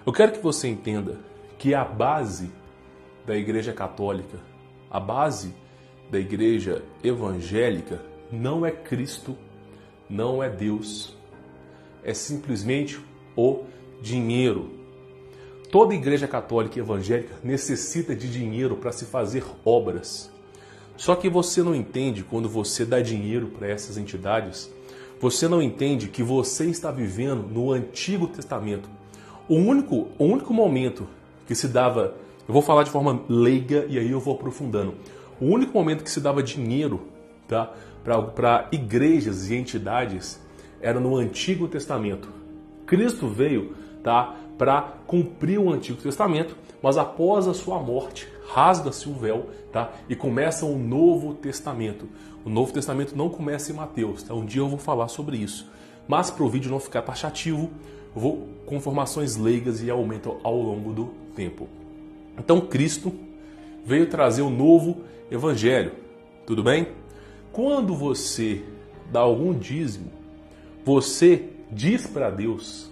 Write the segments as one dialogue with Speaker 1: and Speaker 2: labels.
Speaker 1: Eu quero que você entenda que a base da Igreja Católica, a base da Igreja Evangélica não é Cristo, não é Deus, é simplesmente o dinheiro. Toda Igreja Católica e Evangélica necessita de dinheiro para se fazer obras. Só que você não entende quando você dá dinheiro para essas entidades, você não entende que você está vivendo no Antigo Testamento. O único momento que se dava, eu vou falar de forma leiga e aí eu vou aprofundando. O único momento que se dava dinheiro, tá, para igrejas e entidades era no Antigo Testamento. Cristo veio, tá, para cumprir o Antigo Testamento, mas após a sua morte, rasga-se o véu, tá, e começa o Novo Testamento. O Novo Testamento não começa em Mateus, tá? Um dia eu vou falar sobre isso. Mas para o vídeo não ficar taxativo, eu vou com informações leigas e aumentam ao longo do tempo. Então Cristo veio trazer o novo Evangelho, tudo bem? Quando você dá algum dízimo, você diz para Deus,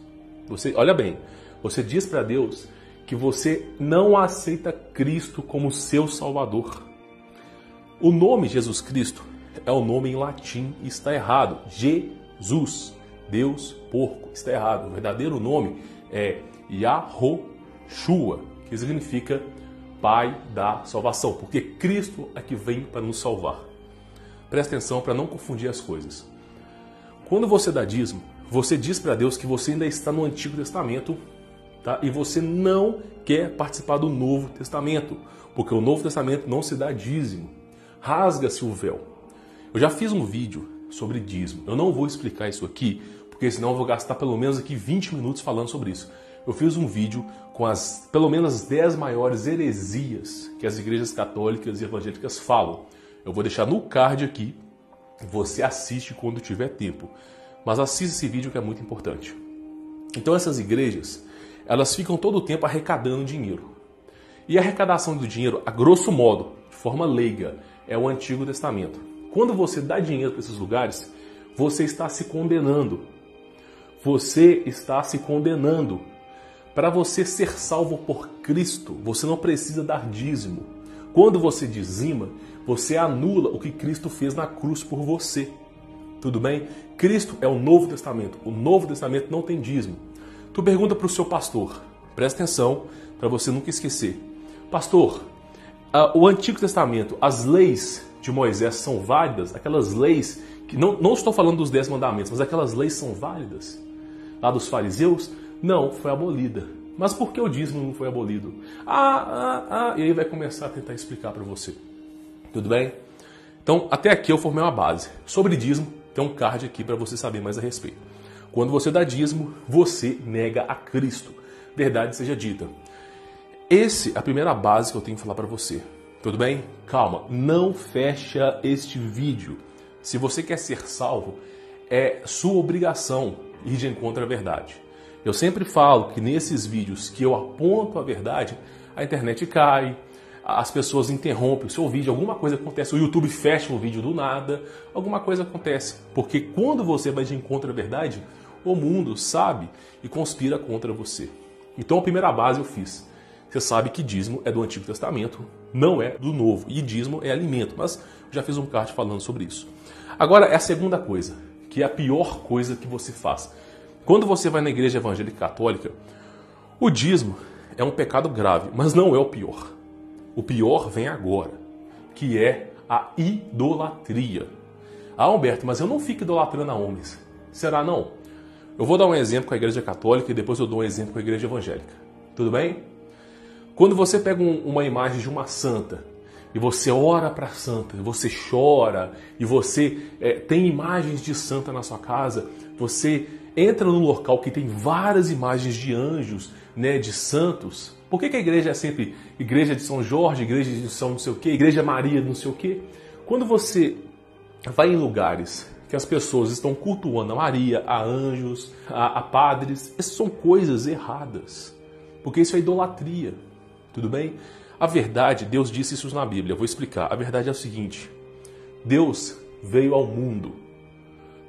Speaker 1: olha bem, você diz para Deus que você não aceita Cristo como seu Salvador. O nome Jesus Cristo é o nome em latim e está errado. Jesus, Deus, porco, está errado. O verdadeiro nome é Yahoshua, que significa Pai da salvação, porque Cristo é que vem para nos salvar. Presta atenção para não confundir as coisas. Quando você dá dízimo, você diz para Deus que você ainda está no Antigo Testamento, tá? E você não quer participar do Novo Testamento, porque o Novo Testamento não se dá dízimo. Rasga-se o véu. Eu já fiz um vídeo sobre dízimo. Eu não vou explicar isso aqui, porque senão eu vou gastar pelo menos aqui 20 minutos falando sobre isso. Eu fiz um vídeo com as pelo menos as 10 maiores heresias que as igrejas católicas e evangélicas falam. Eu vou deixar no card aqui, você assiste quando tiver tempo. Mas assista esse vídeo que é muito importante. Então essas igrejas, elas ficam todo o tempo arrecadando dinheiro. E a arrecadação do dinheiro, a grosso modo, de forma leiga, é o Antigo Testamento. Quando você dá dinheiro para esses lugares, você está se condenando. Você está se condenando. Para você ser salvo por Cristo, você não precisa dar dízimo. Quando você dizima, você anula o que Cristo fez na cruz por você. Tudo bem? Cristo é o Novo Testamento. O Novo Testamento não tem dízimo. Tu pergunta para o seu pastor, presta atenção para você nunca esquecer. Pastor, o Antigo Testamento, as leis de Moisés são válidas? Aquelas leis, que não estou falando dos 10 mandamentos, mas aquelas leis são válidas? Lá dos fariseus? Não, foi abolida. Mas por que o dízimo não foi abolido? E aí vai começar a tentar explicar para você. Tudo bem? Então, até aqui eu formei uma base. Sobre dízimo, tem um card aqui para você saber mais a respeito. Quando você dá dízimo, você nega a Cristo. Verdade seja dita. Essa é a primeira base que eu tenho que falar para você. Tudo bem? Calma, não fecha este vídeo. Se você quer ser salvo, é sua obrigação ir de encontro à verdade. Eu sempre falo que nesses vídeos que eu aponto a verdade, a internet cai, as pessoas interrompem o seu vídeo, alguma coisa acontece, o YouTube fecha o vídeo do nada, alguma coisa acontece. Porque quando você vai de encontro à verdade, o mundo sabe e conspira contra você. Então a primeira base eu fiz. Você sabe que dízimo é do Antigo Testamento, não é do Novo. E dízimo é alimento, mas eu já fiz um card falando sobre isso. Agora é a segunda coisa, que é a pior coisa que você faz. Quando você vai na igreja evangélica católica, o dízimo é um pecado grave, mas não é o pior. O pior vem agora, que é a idolatria. Humberto, mas eu não fico idolatrando a homens. Será não? Eu vou dar um exemplo com a igreja católica e depois eu dou um exemplo com a igreja evangélica. Tudo bem? Quando você pega uma imagem de uma santa e você ora para a santa, você chora e você tem imagens de santa na sua casa, você entra num local que tem várias imagens de anjos, né, de santos. Por que a igreja é sempre igreja de São Jorge, igreja de São não sei o quê, igreja Maria não sei o quê? Quando você vai em lugares que as pessoas estão cultuando a Maria, a anjos, a padres, essas são coisas erradas. Porque isso é idolatria. Tudo bem? A verdade, Deus disse isso na Bíblia, eu vou explicar. A verdade é o seguinte: Deus veio ao mundo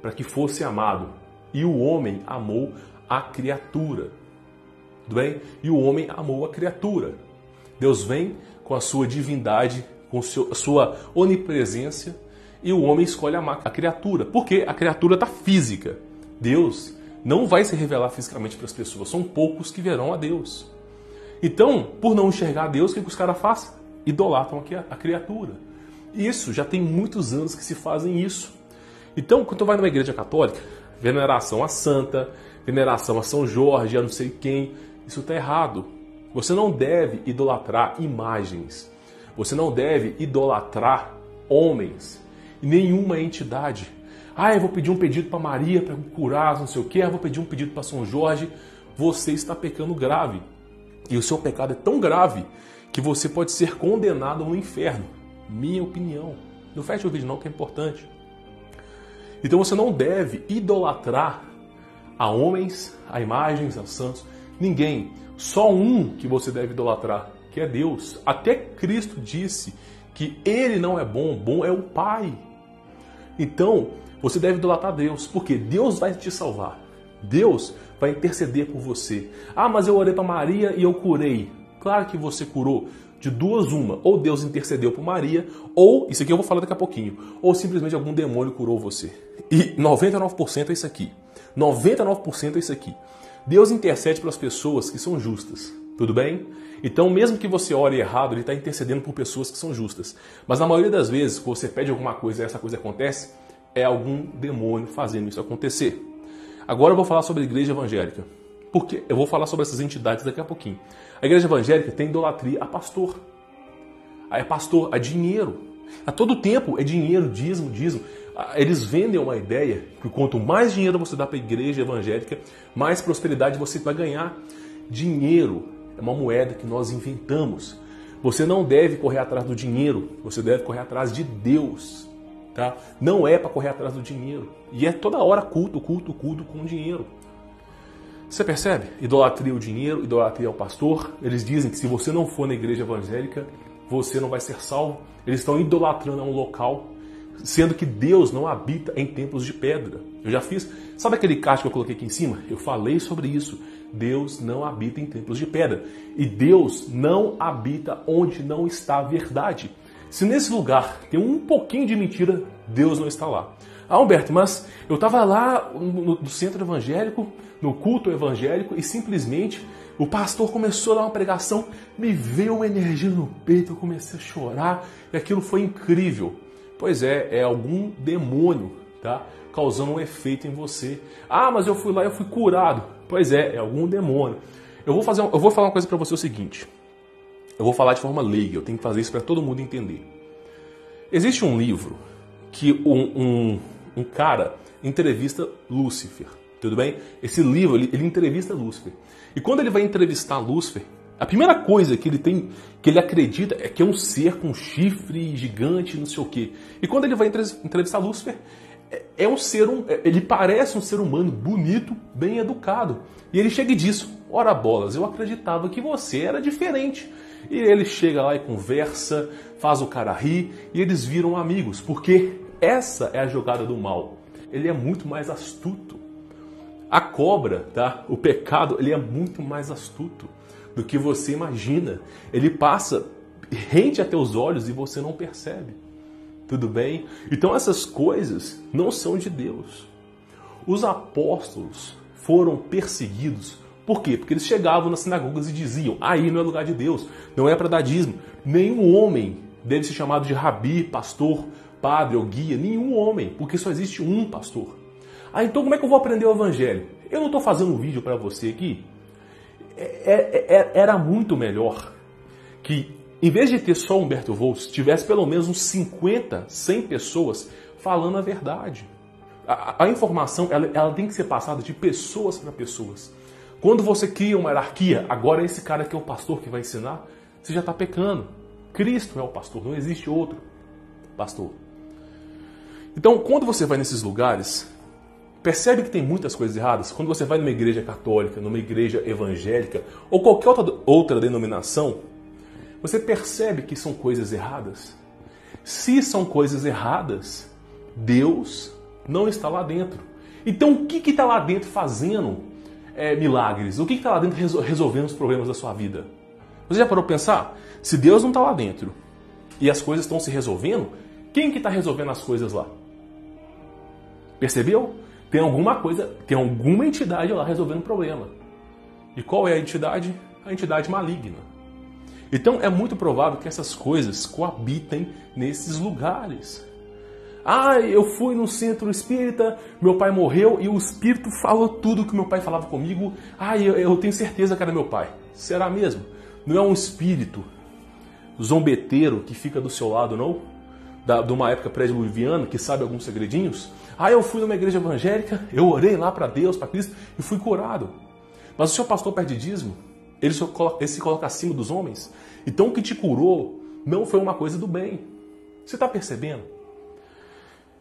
Speaker 1: para que fosse amado, e o homem amou a criatura. tudo bem? E o homem amou a criatura. Deus vem com a sua divindade, com a sua onipresença, e o homem escolhe amar a criatura, porque a criatura está física. Deus não vai se revelar fisicamente para as pessoas, são poucos que verão a Deus. Então, por não enxergar Deus, o que os caras fazem? Idolatram a criatura. Isso, já tem muitos anos que se fazem isso. Então, quando tu vai numa igreja católica, veneração a santa, veneração a São Jorge, a não sei quem, isso está errado. Você não deve idolatrar imagens. Você não deve idolatrar homens e nenhuma entidade. Eu vou pedir um pedido para Maria para curar, não sei o quê. Eu vou pedir um pedido para São Jorge. Você está pecando grave. E o seu pecado é tão grave que você pode ser condenado no inferno. Minha opinião. Não feche o vídeo não, que é importante. Então você não deve idolatrar a homens, a imagens, a santos. Ninguém. Só um que você deve idolatrar, que é Deus. Até Cristo disse que Ele não é bom, bom é o Pai. Então, você deve idolatrar Deus, porque Deus vai te salvar. Deus vai interceder por você. Mas eu orei para Maria e eu curei. Claro que você curou. De duas uma, ou Deus intercedeu por Maria, ou, isso aqui eu vou falar daqui a pouquinho, ou simplesmente algum demônio curou você. E 99% é isso aqui. 99% é isso aqui. Deus intercede pelas pessoas que são justas, tudo bem? Então, mesmo que você ore errado, Ele está intercedendo por pessoas que são justas. Mas na maioria das vezes, quando você pede alguma coisa e essa coisa acontece, é algum demônio fazendo isso acontecer. Agora eu vou falar sobre a igreja evangélica. Porque eu vou falar sobre essas entidades daqui a pouquinho. A igreja evangélica tem idolatria a pastor. É pastor, a dinheiro. A todo tempo é dinheiro, dízimo. Eles vendem uma ideia que quanto mais dinheiro você dá para a igreja evangélica, mais prosperidade você vai ganhar. Dinheiro é uma moeda que nós inventamos. Você não deve correr atrás do dinheiro, você deve correr atrás de Deus. Tá? Não é para correr atrás do dinheiro. E é toda hora culto com dinheiro. Você percebe? Idolatria ao dinheiro, idolatria ao pastor. Eles dizem que se você não for na igreja evangélica, você não vai ser salvo. Eles estão idolatrando a um local, sendo que Deus não habita em templos de pedra. Eu já fiz. Sabe aquele card que eu coloquei aqui em cima? Eu falei sobre isso. Deus não habita em templos de pedra. E Deus não habita onde não está a verdade. Se nesse lugar tem um pouquinho de mentira, Deus não está lá. Humberto, mas eu estava lá no centro evangélico, no culto evangélico, e simplesmente o pastor começou a dar uma pregação, me veio uma energia no peito, eu comecei a chorar, e aquilo foi incrível. Pois é algum demônio, tá, causando um efeito em você. Mas eu fui lá e eu fui curado. Pois é algum demônio. Eu vou falar uma coisa para você, o seguinte. Eu vou falar de forma leiga, eu tenho que fazer isso para todo mundo entender. Existe um livro que um cara entrevista Lúcifer, tudo bem? Esse livro, ele entrevista Lúcifer. E quando ele vai entrevistar Lúcifer, a primeira coisa que ele tem, que ele acredita é que é um ser com chifre gigante, não sei o quê. E quando ele vai entrevistar Lúcifer, ele parece um ser humano bonito, bem educado. E ele chega e diz, ora bolas, eu acreditava que você era diferente. E ele chega lá e conversa, faz o cara rir, e eles viram amigos, porque essa é a jogada do mal. Ele é muito mais astuto. A cobra, tá? O pecado, ele é muito mais astuto do que você imagina. Ele passa rente a teus olhos e você não percebe. Tudo bem? Então essas coisas não são de Deus. Os apóstolos foram perseguidos. Por quê? Porque eles chegavam nas sinagogas e diziam, aí não é lugar de Deus, não é para dar dízimo. Nenhum homem deve ser chamado de rabi, pastor, padre ou guia, nenhum homem, porque só existe um pastor. Então como é que eu vou aprender o evangelho? Eu não estou fazendo um vídeo para você aqui. Era muito melhor que, em vez de ter só Humberto Volz, tivesse pelo menos uns 50, 100 pessoas falando a verdade. A informação ela tem que ser passada de pessoas para pessoas. Quando você cria uma hierarquia, agora esse cara que é o pastor que vai ensinar, você já está pecando. Cristo é o pastor, não existe outro pastor. Então, quando você vai nesses lugares, percebe que tem muitas coisas erradas. Quando você vai numa igreja católica, numa igreja evangélica, ou qualquer outra denominação, você percebe que são coisas erradas. Se são coisas erradas, Deus não está lá dentro. Então, o que está lá dentro fazendo? milagres? O que está lá dentro resolvendo os problemas da sua vida? Você já parou para pensar? Se Deus não está lá dentro e as coisas estão se resolvendo, quem que está resolvendo as coisas lá? Percebeu? Tem alguma entidade lá resolvendo o problema. E qual é a entidade? A entidade maligna. Então é muito provável que essas coisas coabitem nesses lugares. Eu fui no centro espírita, meu pai morreu e o espírito falou tudo que meu pai falava comigo. Eu tenho certeza que era meu pai. Será mesmo? Não é um espírito zombeteiro que fica do seu lado, não? De uma época pré-diluviana, que sabe alguns segredinhos? Eu fui numa igreja evangélica, eu orei lá para Deus, para Cristo e fui curado. Mas o seu pastor pede dízimo? Ele se coloca acima dos homens? Então o que te curou não foi uma coisa do bem. Você está percebendo?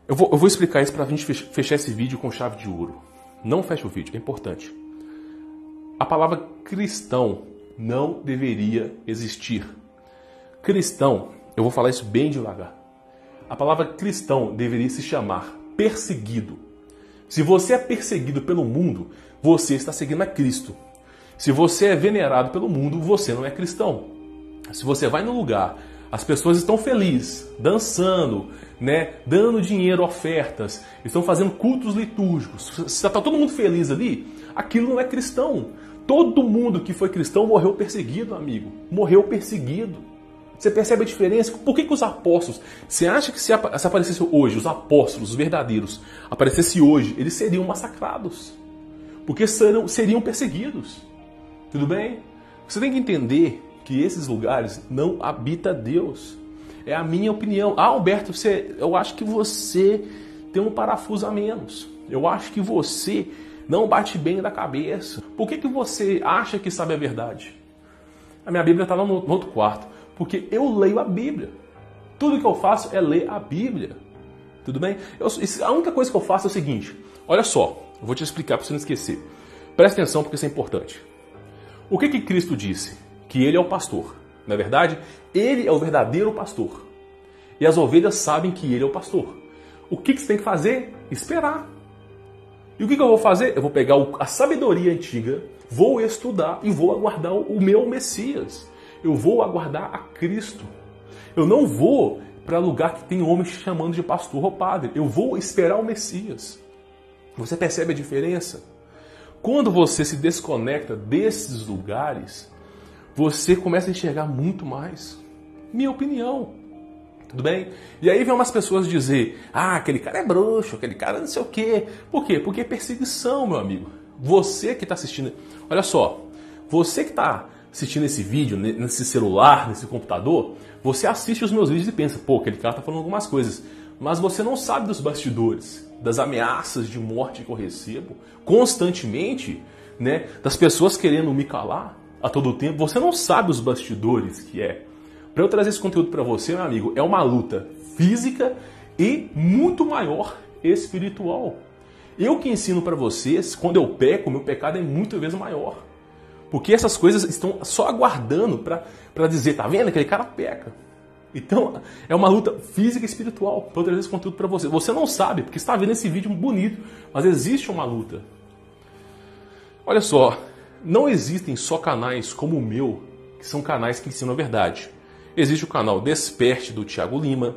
Speaker 1: Eu vou explicar isso para a gente fechar esse vídeo com chave de ouro. Não feche o vídeo, é importante. A palavra cristão não deveria existir. Cristão, eu vou falar isso bem devagar. A palavra cristão deveria se chamar perseguido. Se você é perseguido pelo mundo, você está seguindo a Cristo. Se você é venerado pelo mundo, você não é cristão. Se você vai no lugar, as pessoas estão felizes, dançando, dando dinheiro, ofertas, estão fazendo cultos litúrgicos, se está todo mundo feliz ali, aquilo não é cristão. Todo mundo que foi cristão morreu perseguido, amigo. Morreu perseguido. Você percebe a diferença? Por que os apóstolos... Você acha que se aparecesse hoje, os apóstolos, os verdadeiros, aparecesse hoje, eles seriam massacrados? Porque seriam perseguidos. Tudo bem? Você tem que entender que esses lugares não habita Deus. É a minha opinião. Alberto, eu acho que você tem um parafuso a menos. Eu acho que você não bate bem da cabeça. Por que você acha que sabe a verdade? A minha Bíblia está lá no outro quarto. Porque eu leio a Bíblia. Tudo que eu faço é ler a Bíblia. Tudo bem? A única coisa que eu faço é o seguinte. Olha só, eu vou te explicar para você não esquecer. Presta atenção porque isso é importante. O que Cristo disse? Que Ele é o pastor. Não é verdade? Ele é o verdadeiro pastor. E as ovelhas sabem que Ele é o pastor. O que você tem que fazer? Esperar. E o que eu vou fazer? Eu vou pegar a sabedoria antiga, vou estudar e vou aguardar o meu Messias. Eu vou aguardar a Cristo. Eu não vou para lugar que tem homens chamando de pastor ou padre. Eu vou esperar o Messias. Você percebe a diferença? Quando você se desconecta desses lugares, você começa a enxergar muito mais. Minha opinião. Tudo bem? E aí vem umas pessoas dizer, aquele cara é bruxo, aquele cara não sei o quê. Por quê? Porque é perseguição, meu amigo. Você que está assistindo... Olha só, você que está assistindo esse vídeo, nesse celular, nesse computador, você assiste os meus vídeos e pensa, aquele cara está falando algumas coisas. Mas você não sabe dos bastidores, das ameaças de morte que eu recebo constantemente, das pessoas querendo me calar a todo tempo. Você não sabe os bastidores que é. Para eu trazer esse conteúdo para você, meu amigo, é uma luta física e muito maior espiritual. Eu que ensino para vocês, quando eu peco, meu pecado é muito vezes maior. Porque essas coisas estão só aguardando para dizer, tá vendo? Aquele cara peca. Então, é uma luta física e espiritual para eu trazer esse conteúdo para você. Você não sabe, porque está vendo esse vídeo bonito, mas existe uma luta. Olha só, não existem só canais como o meu, que são canais que ensinam a verdade. Existe o canal Desperte, do Thiago Lima,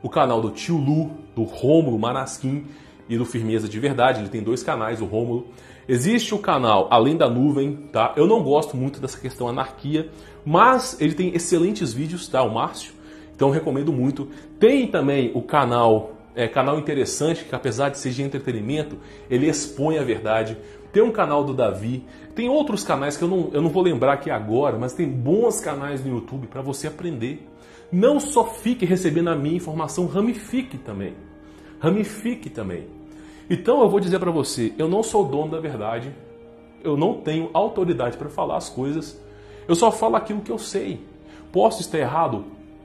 Speaker 1: o canal do Tio Lu, do Rômulo Manasquim e do Firmeza de Verdade. Ele tem 2 canais, o Rômulo. Existe o canal Além da Nuvem, tá? Eu não gosto muito dessa questão anarquia, mas ele tem excelentes vídeos, tá? O Márcio. Então eu recomendo muito. Tem também o canal Interessante, que apesar de ser de entretenimento, ele expõe a verdade. Tem um canal do Davi. Tem outros canais que eu não vou lembrar aqui agora, mas tem bons canais no YouTube para você aprender. Não só fique recebendo a minha informação, ramifique também. Ramifique também. Então eu vou dizer para você, eu não sou dono da verdade, eu não tenho autoridade para falar as coisas, eu só falo aquilo que eu sei. Posso estar errado?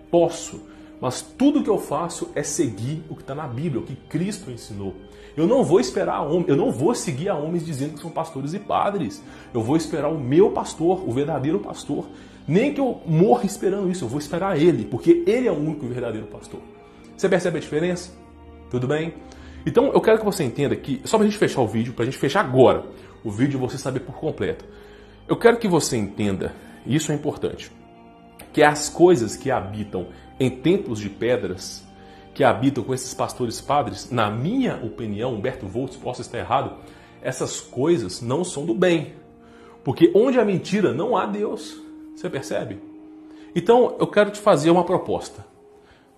Speaker 1: Posso. Mas tudo que eu faço é seguir o que está na Bíblia, o que Cristo ensinou. Eu não vou esperar homens, eu não vou seguir a homens dizendo que são pastores e padres. Eu vou esperar o meu pastor, o verdadeiro pastor. Nem que eu morra esperando isso, eu vou esperar ele, porque ele é o único verdadeiro pastor. Você percebe a diferença? Tudo bem? Então eu quero que você entenda que, só para a gente fechar o vídeo, para a gente fechar agora, o vídeo e você saber por completo. Eu quero que você entenda, e isso é importante, que as coisas que habitam em templos de pedras, que habitam com esses pastores padres, na minha opinião, Humberto Volz, posso estar errado, essas coisas não são do bem. Porque onde há mentira, não há Deus. Você percebe? Então, eu quero te fazer uma proposta.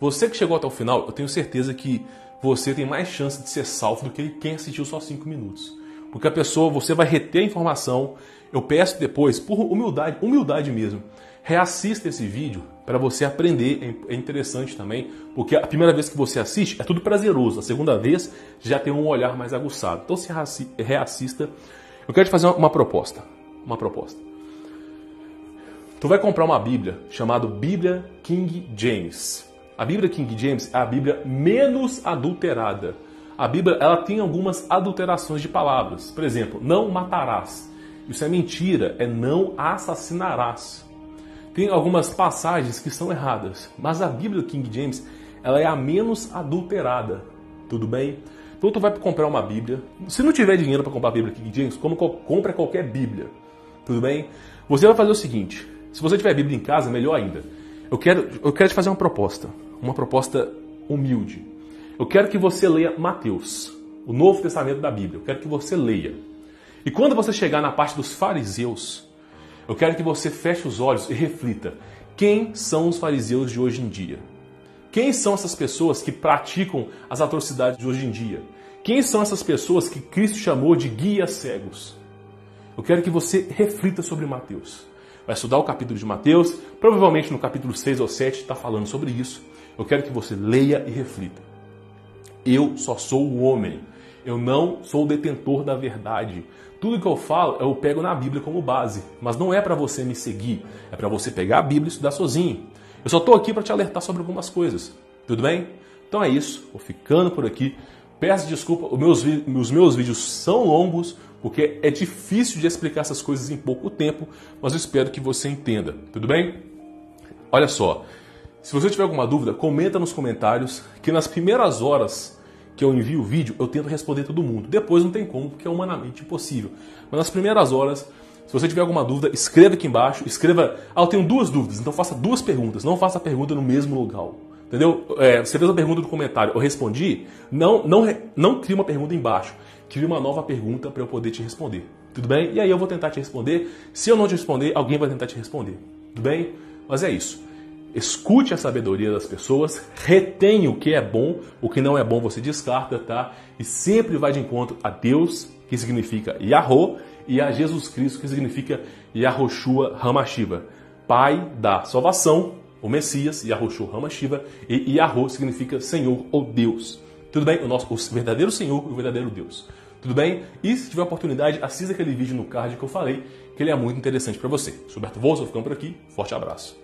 Speaker 1: Você que chegou até o final, eu tenho certeza que você tem mais chance de ser salvo do que quem assistiu só 5 minutos. Porque a pessoa, você vai reter a informação. Eu peço depois, por humildade mesmo, reassista esse vídeo para você aprender. É interessante também, porque a primeira vez que você assiste é tudo prazeroso. A segunda vez já tem um olhar mais aguçado. Então se reassista. Eu quero te fazer uma proposta. Tu vai comprar uma Bíblia chamada Bíblia King James. A Bíblia King James é a Bíblia menos adulterada. A Bíblia, ela tem algumas adulterações de palavras. Por exemplo, não matarás. Isso é mentira, é não assassinarás. Tem algumas passagens que são erradas, mas a Bíblia King James, ela é a menos adulterada. Tudo bem? Então tu vai comprar uma Bíblia. Se não tiver dinheiro para comprar a Bíblia King James, compra qualquer Bíblia. Tudo bem? Você vai fazer o seguinte, se você tiver a Bíblia em casa, melhor ainda. Eu quero te fazer uma proposta humilde. Eu quero que você leia Mateus, o Novo Testamento da Bíblia. Eu quero que você leia. E quando você chegar na parte dos fariseus, eu quero que você feche os olhos e reflita. Quem são os fariseus de hoje em dia? Quem são essas pessoas que praticam as atrocidades de hoje em dia? Quem são essas pessoas que Cristo chamou de guias cegos? Eu quero que você reflita sobre Mateus. Vai estudar o capítulo de Mateus, provavelmente no capítulo 6 ou 7 está falando sobre isso. Eu quero que você leia e reflita. Eu só sou o homem. Eu não sou o detentor da verdade. Tudo que eu falo, eu pego na Bíblia como base. Mas não é para você me seguir. É para você pegar a Bíblia e estudar sozinho. Eu só estou aqui para te alertar sobre algumas coisas. Tudo bem? Então é isso. Vou ficando por aqui. Peço desculpa, os meus vídeos são longos, porque é difícil de explicar essas coisas em pouco tempo, mas eu espero que você entenda. Tudo bem? Olha só. Se você tiver alguma dúvida, comenta nos comentários, que nas primeiras horas que eu envio o vídeo, eu tento responder todo mundo. Depois não tem como, porque é humanamente impossível. Mas nas primeiras horas, se você tiver alguma dúvida, escreva aqui embaixo. Escreva, eu tenho 2 dúvidas, então faça 2 perguntas. Não faça a pergunta no mesmo lugar. Entendeu? Você fez a pergunta no comentário, eu respondi. Não crie uma pergunta embaixo. Crie uma nova pergunta para eu poder te responder. Tudo bem? E aí eu vou tentar te responder. Se eu não te responder, alguém vai tentar te responder. Tudo bem? Mas é isso. Escute a sabedoria das pessoas, retenha o que é bom, o que não é bom você descarta, tá? E sempre vai de encontro a Deus, que significa Yahô, e a Jesus Cristo, que significa Yahoshua Hamashiva, Pai da salvação, o Messias, Yahoshua Hamashiva, e Yahô significa Senhor ou Deus. Tudo bem? O verdadeiro Senhor e o verdadeiro Deus. Tudo bem? E se tiver oportunidade, assista aquele vídeo no card que eu falei, que ele é muito interessante para você. Sou Humberto Volz, vou ficando por aqui. Forte abraço.